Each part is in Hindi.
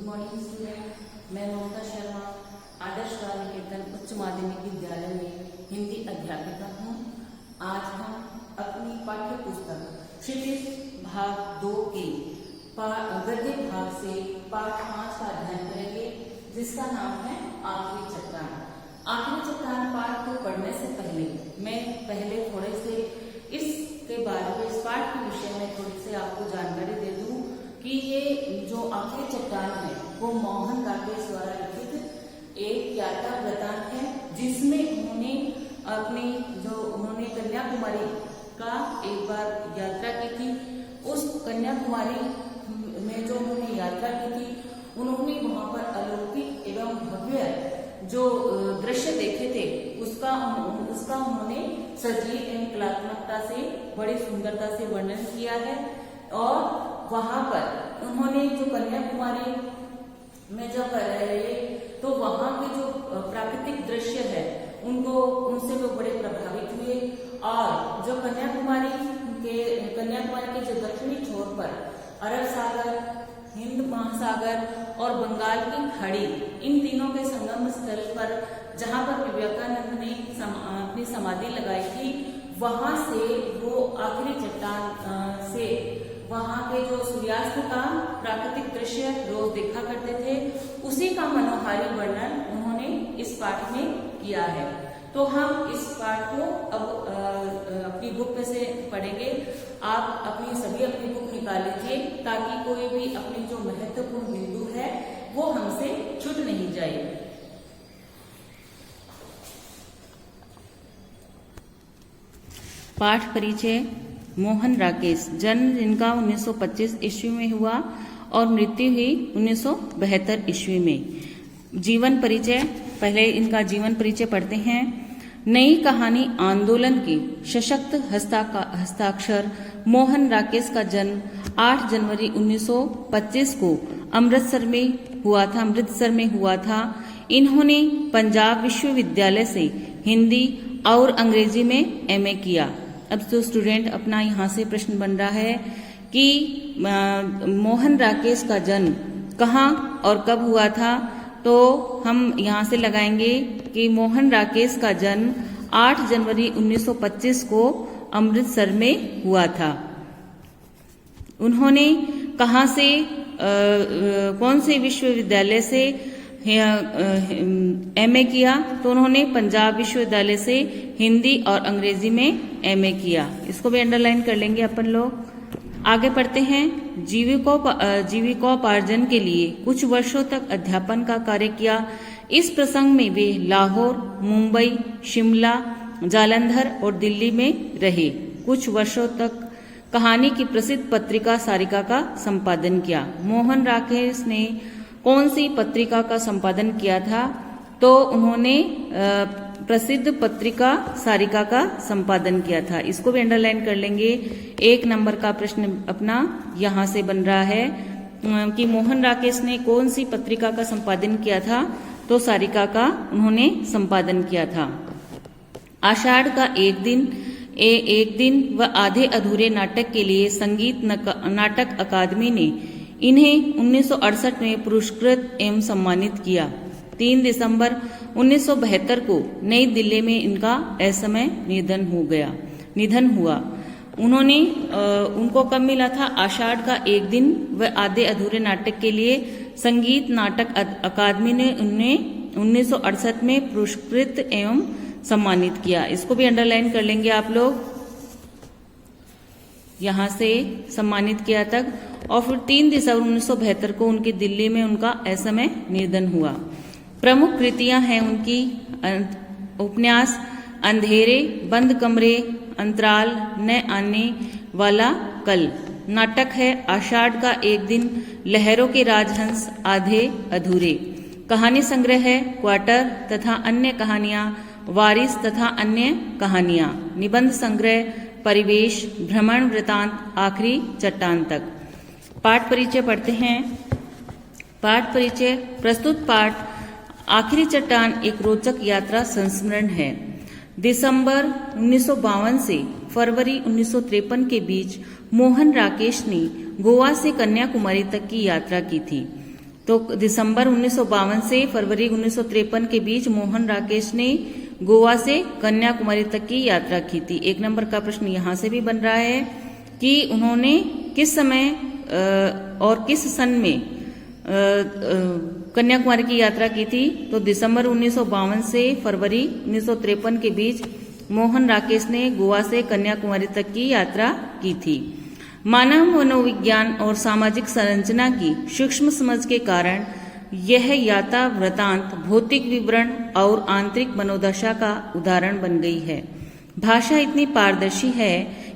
मॉर्निंग स्टूडेंट, मैं ममता शर्मा आदर्श बाल निकेतन उच्च माध्यमिक विद्यालय में हिंदी अध्यापिका हूँ। आज हम अपनी पाठ्य पुस्तक क्षितिज भाग 2 के गद्य भाग से पाठ 5 का अध्ययन करेंगे, जिसका नाम है आखिरी चट्टान। आखिरी चट्टान पाठ को पढ़ने से पहले मैं थोड़े से इसके बारे में, इस पाठ के विषय में थोड़ी सी आपको जानकारी दे दूं कि ये जो आखिरी चट्टान है वो मोहन राकेश द्वारा लिखित एक यात्रा वृतांत है, जिसमें उन्होंने कन्याकुमारी का एक बार यात्रा की थी। उस कन्याकुमारी में जो उन्होंने यात्रा की थी, उन्होंने वहां पर अलौकिक एवं भव्य जो दृश्य देखे थे उसका उन्होंने सजीव एवं कलात्मकता से, बड़ी सुंदरता से वर्णन किया है। और वहां पर उन्होंने जो कन्याकुमारी में जब रहे तो वहां के जो प्राकृतिक दृश्य है उनसे वो बड़े प्रभावित हुए। और जो कन्याकुमारी के जो दक्षिणी छोर पर अरब सागर, हिंद महासागर और बंगाल की खाड़ी, इन तीनों के संगम स्थल पर जहां पर विवेकानंद ने अपनी समाधि लगाई थी, वहां से वो आखिरी चट्टान से वहां के जो सूर्यास्त का प्राकृतिक दृश्य रोज देखा करते थे, उसी का मनोहारी वर्णन उन्होंने इस पाठ में किया है। तो हम इस पाठ को अब अपनी बुक में से पढ़ेंगे। आप अपनी बुक निकाल लीजिए, ताकि कोई भी अपनी जो महत्वपूर्ण बिंदु है वो हमसे छूट नहीं जाए। पाठ परिचय। मोहन राकेश, जन्म जिनका 1925 ईस्वी में हुआ और मृत्यु हुई 1972 ईस्वी में। जीवन परिचय, पहले इनका जीवन परिचय पढ़ते हैं। नई कहानी आंदोलन के सशक्त हस्ताक्षर मोहन राकेश का जन्म 8 जनवरी 1925 को अमृतसर में हुआ था। इन्होंने पंजाब विश्वविद्यालय से हिंदी और अंग्रेजी में एमए किया। अब तो स्टूडेंट अपना यहाँ से प्रश्न बन रहा है कि मोहन राकेश का जन्म कहाँ और कब हुआ था, तो हम यहाँ से लगाएंगे कि मोहन राकेश का जन्म 8 जनवरी 1925 को अमृतसर में हुआ था। उन्होंने कहाँ से कौन से विश्वविद्यालय से एमए किया, तो उन्होंने पंजाब विश्वविद्यालय से हिंदी और अंग्रेजी में एमए किया। इसको भी अंडरलाइन कर लेंगे अपन लोग। आगे पढ़ते हैं। जीविकोपार्जन के लिए कुछ वर्षों तक अध्यापन का कार्य किया। इस प्रसंग में वे लाहौर, मुंबई, शिमला, जालंधर और दिल्ली में रहे। कुछ वर्षों तक कहानी की प्रसिद्ध पत्रिका सारिका का संपादन किया। मोहन राकेश ने कौन सी पत्रिका का संपादन किया था, तो उन्होंने प्रसिद्ध पत्रिका सारिका का संपादन किया था। इसको भी अंडरलाइन कर लेंगे। 1 नंबर का प्रश्न अपना यहाँ से बन रहा है कि मोहन राकेश ने कौन सी पत्रिका का संपादन किया था, तो सारिका का उन्होंने संपादन किया था। आषाढ़ का एक दिन व आधे अधूरे नाटक के लिए संगीत नाटक अकादमी ने इन्हें 1968 में पुरस्कृत एवं सम्मानित किया। 3 दिसंबर 1972 को नई दिल्ली में इनका असमय निधन हुआ। उनको कब मिला था? आषाढ़ का एक दिन व आधे अधूरे नाटक के लिए संगीत नाटक अकादमी ने उन्हें 1968 में पुरस्कृत एवं सम्मानित किया। इसको भी अंडरलाइन कर लेंगे आप लोग। यहाँ से सम्मानित किया तक, और फिर 3 दिसंबर 1972 को उनकी दिल्ली में उनका असमय निधन हुआ। प्रमुख कृतियां हैं उनकी उपन्यास अंधेरे, बंद कमरे, अंतराल, न आने वाला कल। नाटक है आषाढ़ का एक दिन, लहरों के राजहंस, आधे अधूरे। कहानी संग्रह है क्वार्टर तथा अन्य कहानियां, वारिस तथा अन्य कहानियां। निबंध संग्रह परिवेश, भ्रमण वृतांत, आखिरी चट्टान तक। पाठ परिचय पढ़ते हैं। पाठ परिचय। प्रस्तुत पाठ आखिरी चट्टान एक रोचक यात्रा संस्मरण है। दिसंबर 1952 से फरवरी 1953 के बीच मोहन राकेश ने गोवा से कन्याकुमारी तक की यात्रा की थी। तो दिसंबर 1952 से फरवरी 1953 के बीच मोहन राकेश ने गोवा से कन्याकुमारी तक की यात्रा की थी। 1 नंबर का प्रश्न यहाँ से भी बन रहा है कि उन्होंने किस समय और किस सन में कन्याकुमारी की यात्रा की थी। तो दिसंबर 1952 से फरवरी 1953 के बीच मोहन राकेश ने गोवा से कन्याकुमारी तक की यात्रा की थी। मानव मनोविज्ञान और सामाजिक संरचना की सूक्ष्म समझ के कारण यह यात्रा वृतांत भौतिक विवरण और आंतरिक मनोदशा का उदाहरण बन गई है। भाषा इतनी पारदर्शी है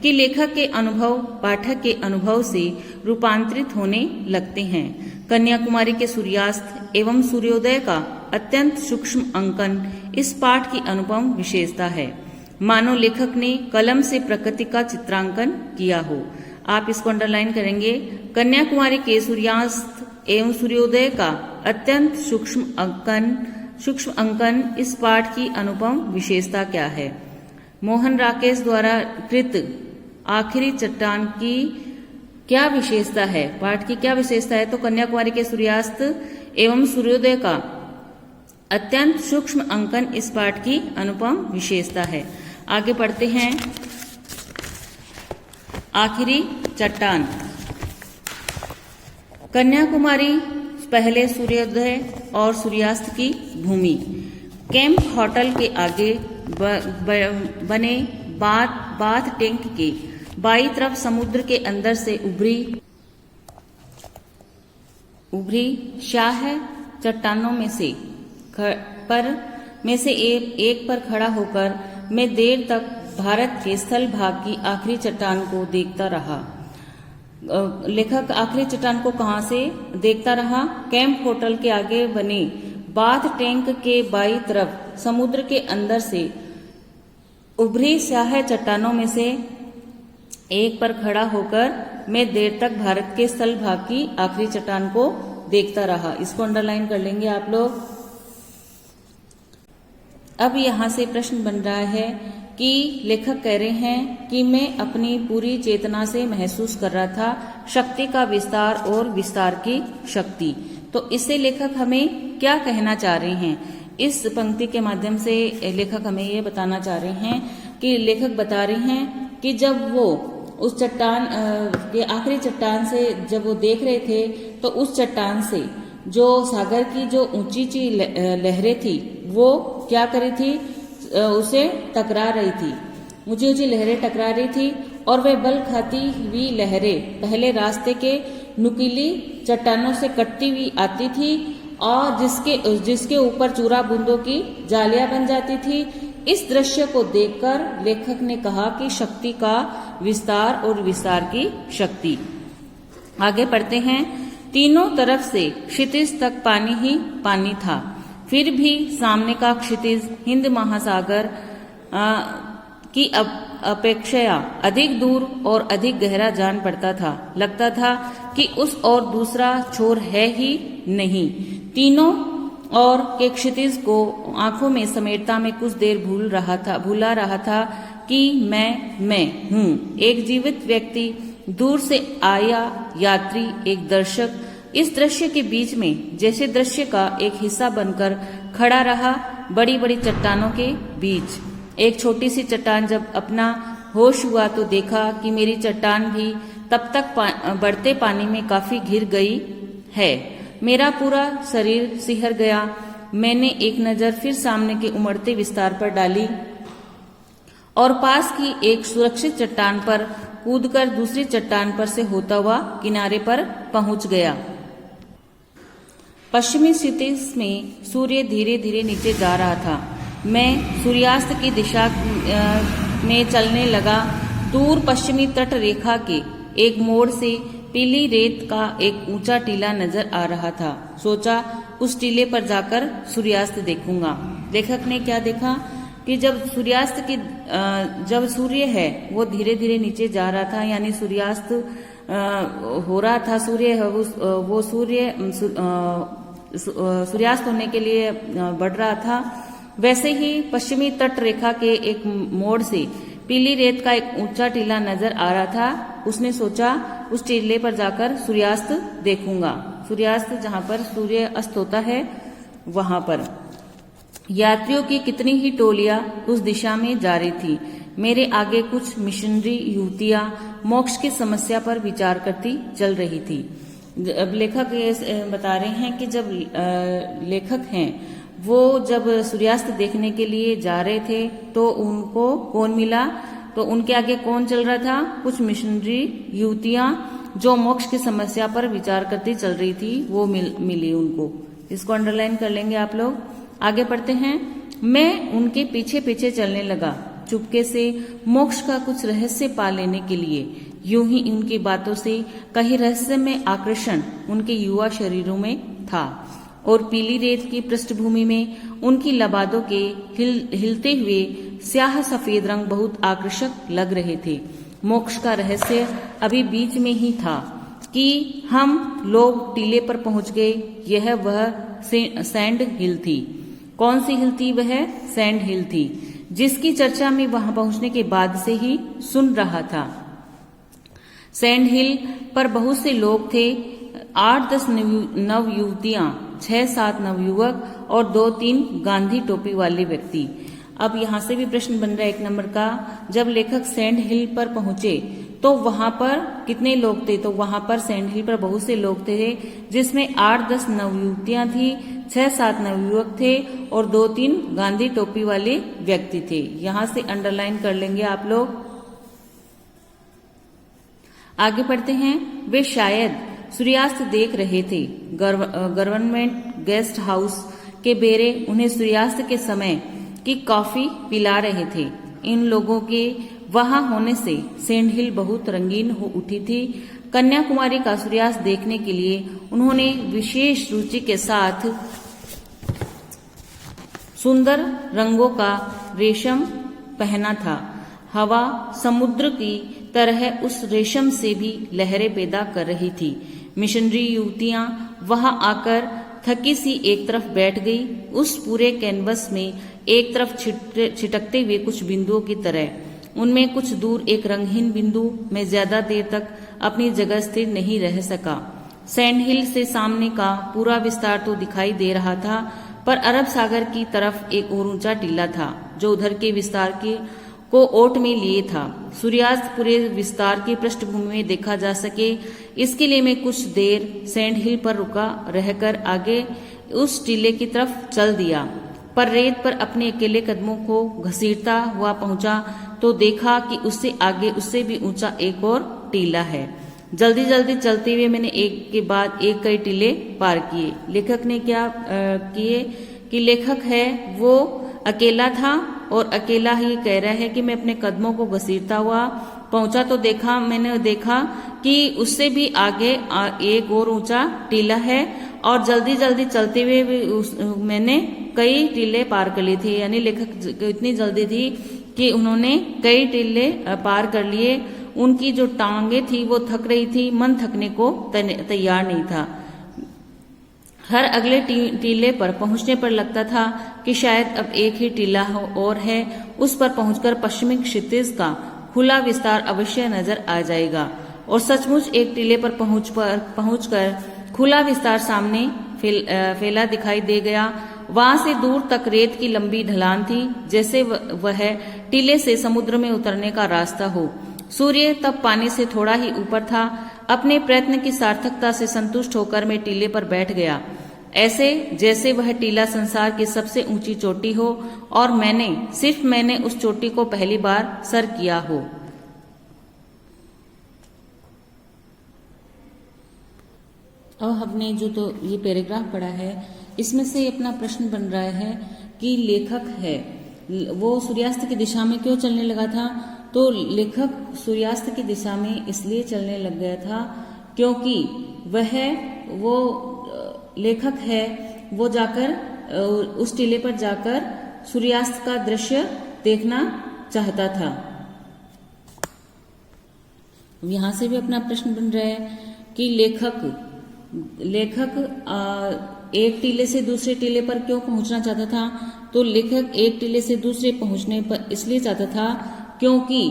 कि लेखक के अनुभव पाठक के अनुभव से रूपांतरित होने लगते हैं। कन्याकुमारी के सूर्यास्त एवं सूर्योदय का अत्यंत सूक्ष्म अंकन इस पाठ की अनुपम विशेषता है, मानो लेखक ने कलम से प्रकृति का चित्रांकन किया हो। आप इसको अंडरलाइन करेंगे। कन्याकुमारी के सूर्यास्त एवं सूर्योदय का अत्यंत सूक्ष्म अंकन इस पाठ की अनुपम विशेषता क्या है। मोहन राकेश द्वारा कृत आखिरी चट्टान की क्या विशेषता है, पाठ की क्या विशेषता है। तो कन्याकुमारी के सूर्यास्त एवं सूर्योदय का अत्यंत सूक्ष्म अंकन इस पाठ की अनुपम विशेषता है। आगे पढ़ते हैं। आखिरी चट्टान। कन्याकुमारी पहले सूर्योदय और सूर्यास्त की भूमि। कैंप होटल के आगे बने बाथ टैंक के बाईं तरफ समुद्र के अंदर से उभरी शाह चट्टानों में से एक पर खड़ा होकर मैं देर तक भारत के स्थल भाग की आखिरी चट्टान को देखता रहा। लेखक आखिरी चट्टान को कहां से देखता रहा? कैंप होटल के आगे बने बाथ टैंक के बाईं तरफ समुद्र के अंदर से उभरी शाह चट्टानों में से एक पर खड़ा होकर मैं देर तक भारत के स्थल भाग की आखिरी चट्टान को देखता रहा। इसको अंडरलाइन कर लेंगे आप लोग। अब यहां से प्रश्न बन रहा है कि लेखक कह रहे हैं कि मैं अपनी पूरी चेतना से महसूस कर रहा था शक्ति का विस्तार और विस्तार की शक्ति। तो इससे लेखक हमें क्या कहना चाह रहे हैं? इस पंक्ति के माध्यम से लेखक हमें ये बताना चाह रहे हैं कि लेखक बता रहे हैं कि जब वो उस चट्टान के आखिरी चट्टान से जब वो देख रहे थे तो उस चट्टान से जो सागर की जो ऊंची ऊंची लहरें थी वो क्या कर रही थी? उसे टकरा रही थी। ऊंची ऊंची लहरें टकरा रही थी और वे बल खाती हुई लहरें पहले रास्ते के नुकीली चट्टानों से कटती हुई आती थी और जिसके ऊपर चूरा बूंदों की जालियां बन जाती थी। इस दृश्य को देखकर लेखक ने कहा कि शक्ति का विस्तार और विस्तार की शक्ति। आगे पढ़ते हैं। तीनों तरफ से क्षितिज तक पानी ही पानी था, फिर भी सामने का क्षितिज हिंद महासागर की अपेक्षा अधिक दूर और अधिक गहरा जान पड़ता था। लगता था कि उस और दूसरा छोर है ही नहीं। तीनों और के क्षितिज को आंखों में समेटता में कुछ देर भूला रहा था कि मैं हूँ एक जीवित व्यक्ति, दूर से आया यात्री, एक दर्शक इस दृश्य के बीच में जैसे दृश्य का एक हिस्सा बनकर खड़ा रहा। बड़ी बड़ी चट्टानों के बीच एक छोटी सी चट्टान जब अपना होश हुआ तो देखा कि मेरी चट्टान भी तब तक बढ़ते पानी में काफी घिर गई है। मेरा पूरा शरीर सिहर गया। मैंने एक नजर फिर सामने के उमड़ते विस्तार पर डाली और पास की एक सुरक्षित चट्टान पर कूदकर दूसरी चट्टान पर से होता हुआ किनारे पर पहुंच गया। पश्चिमी क्षितिज में सूर्य धीरे धीरे नीचे जा रहा था। मैं सूर्यास्त की दिशा में चलने लगा। दूर पश्चिमी तट रेखा के एक मोड़ से पीली रेत का एक ऊंचा टीला नजर आ रहा था। सोचा उस टीले पर जाकर सूर्यास्त देखूंगा। लेखक ने क्या देखा कि जब सूर्य है वो धीरे धीरे नीचे जा रहा था, यानी सूर्यास्त हो रहा था। सूर्यास्त होने के लिए बढ़ रहा था। वैसे ही पश्चिमी तट रेखा के एक मोड़ से पीली रेत का एक ऊंचा टीला नजर आ रहा था। उसने सोचा उस टीले पर जाकर सूर्यास्त देखूंगा। सूर्यास्त जहां पर सूर्य अस्त होता है वहां पर। यात्रियों की कितनी ही टोलियां उस दिशा में जा रही थी। मेरे आगे कुछ मिशनरी युवतियां मोक्ष की समस्या पर विचार करती चल रही थी। अब लेखक ये बता रहे हैं कि जब लेखक हैं वो जब सूर्यास्त देखने के लिए जा रहे थे तो उनको कौन मिला, तो उनके आगे कौन चल रहा था, कुछ मिशनरी युवतियां जो मोक्ष की समस्या पर विचार करती चल रही थी वो मिली उनको। इसको अंडरलाइन कर लेंगे आप लोग। आगे पढ़ते हैं। मैं उनके पीछे पीछे चलने लगा, चुपके से मोक्ष का कुछ रहस्य पा लेने के लिए। यूं ही उनकी बातों से कहीं रहस्यमय आकर्षण उनके युवा शरीरों में था और पीली रेत की पृष्ठभूमि में उनकी लबादों के हिलते हुए स्याह सफेद रंग बहुत आकर्षक लग रहे थे। मोक्ष का रहस्य अभी बीच में ही था कि हम लोग टीले पर पहुंच गए। यह वह सैंड हिल थी। कौन सी हिल थी? वह सैंड हिल थी जिसकी चर्चा मैं वहां पहुंचने के बाद से ही सुन रहा था। सैंड हिल पर बहुत से लोग थे, 8-10 नव युवतियां, 6-7 नवयुवक और 2-3 गांधी टोपी वाले व्यक्ति। अब यहां से भी प्रश्न बन रहा है 1 नंबर का। जब लेखक सैंड हिल पर पहुंचे तो वहां पर कितने लोग थे? तो वहां पर सैंड हिल पर बहुत से लोग थे जिसमें 8-10 नवयुवतियां थी, 6-7 नवयुवक थे और 2-3 गांधी टोपी वाले व्यक्ति थे। यहां से अंडरलाइन कर लेंगे आप लोग। आगे पढ़ते हैं। वे शायद सूर्यास्त देख रहे थे। गवर्नमेंट गेस्ट हाउस के बेरे उन्हें सूर्यास्त के समय की कॉफी पिला रहे थे। इन लोगों के वहां होने से सैंड हिल बहुत रंगीन हो उठी थी। कन्याकुमारी का सूर्यास्त देखने के लिए उन्होंने विशेष रुचि के साथ सुंदर रंगों का रेशम पहना था। हवा समुद्र की तरह उस रेशम से भी लहरें पैदा कर रही थी। मिशनरी युवतियां वहां आकर थकी सी एक तरफ बैठ गई, उस पूरे कैनवस में एक तरफ छिटकते हुए कुछ बिंदुओं की तरह। उनमें कुछ दूर एक रंगहीन बिंदु में ज्यादा देर तक अपनी जगह स्थिर नहीं रह सका। सैंड हिल से सामने का पूरा विस्तार तो दिखाई दे रहा था, पर अरब सागर की तरफ एक और ऊंचा टीला था जो उधर के विस्तार को ओट में लिए था। सूर्यास्त पूरे विस्तार की पृष्ठभूमि में देखा जा सके, इसके लिए मैं कुछ देर सैंड हिल पर रुका रहकर आगे उस टीले की तरफ चल दिया, पर रेत पर अपने अकेले कदमों को घसीटता हुआ पहुंचा तो देखा कि उससे आगे उससे भी ऊंचा एक और टीला है। जल्दी जल्दी चलते हुए मैंने एक के बाद एक कई टीले पार किए। लेखक ने क्या किए कि लेखक है वो अकेला था और अकेला ही कह रहा है कि मैं अपने कदमों को घसीटता हुआ पहुंचा तो मैंने देखा कि उससे भी आगे एक और ऊंचा टीला है और जल्दी जल्दी चलते हुए मैंने कई टीले पार कर लिए थे। यानी लेखक इतनी जल्दी थी कि उन्होंने कई टीले पार कर लिए। उनकी जो टांगे थी वो थक रही थी, मन थकने को तैयार नहीं था। हर अगले टीले पर पहुंचने पर लगता था कि शायद अब एक ही टीला और है, उस पर पहुंचकर पश्चिमी क्षितिज का खुला विस्तार अवश्य नजर आ जाएगा। और सचमुच एक टीले पर पहुंचकर खुला विस्तार सामने फैला दिखाई दे गया। वहां से दूर तक रेत की लंबी ढलान थी, जैसे वह टीले से समुद्र में उतरने का रास्ता हो। सूर्य तब पानी से थोड़ा ही ऊपर था। अपने प्रयत्न की सार्थकता से संतुष्ट होकर मैं टीले पर बैठ गया, ऐसे जैसे वह टीला संसार की सबसे ऊंची चोटी हो और मैंने उस चोटी को पहली बार सर किया हो। अब हमने जो ये पैराग्राफ पढ़ा है इसमें से अपना प्रश्न बन रहा है कि लेखक है वो सूर्यास्त की दिशा में क्यों चलने लगा था। तो लेखक सूर्यास्त की दिशा में इसलिए चलने लग गया था क्योंकि वो लेखक है वो जाकर उस टीले पर जाकर सूर्यास्त का दृश्य देखना चाहता था। यहां से भी अपना प्रश्न बन रहा है कि लेखक एक टीले से दूसरे टीले पर क्यों पहुंचना चाहता था। तो लेखक एक टीले से दूसरे पहुंचने पर इसलिए चाहता था क्योंकि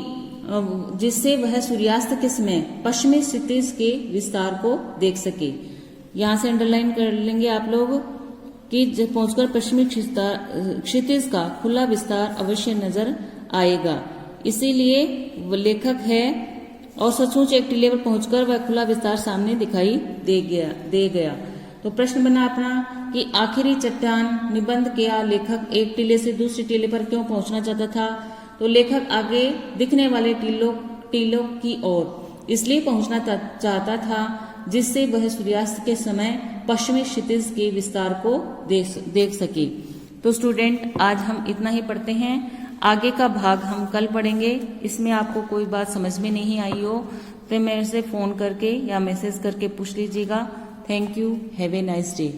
जिससे वह सूर्यास्त के समय पश्चिमी क्षितिज के विस्तार को देख सके। यहाँ से अंडरलाइन कर लेंगे आप लोग कि जब पहुंचकर पश्चिमी क्षितिज का खुला विस्तार अवश्य नजर आएगा। इसीलिए वो लेखक है और सचमुच एक टीले पर पहुंचकर वह खुला विस्तार सामने दिखाई दे गया। तो प्रश्न बना अपना कि आखिरी चट्टान निबंध क्या लेखक एक टीले से दूसरे टीले पर क्यों पहुंचना चाहता था? तो लेखक आगे दिखने वाले टीलों की ओर इसलिए पहुंचना चाहता था जिससे वह सूर्यास्त के समय पश्चिमी क्षितिज के विस्तार को देख सके। तो स्टूडेंट आज हम इतना ही पढ़ते हैं, आगे का भाग हम कल पढ़ेंगे। इसमें आपको कोई बात समझ में नहीं आई हो तो मेरे से फोन करके या मैसेज करके पूछ लीजिएगा। Thank you, have a nice day.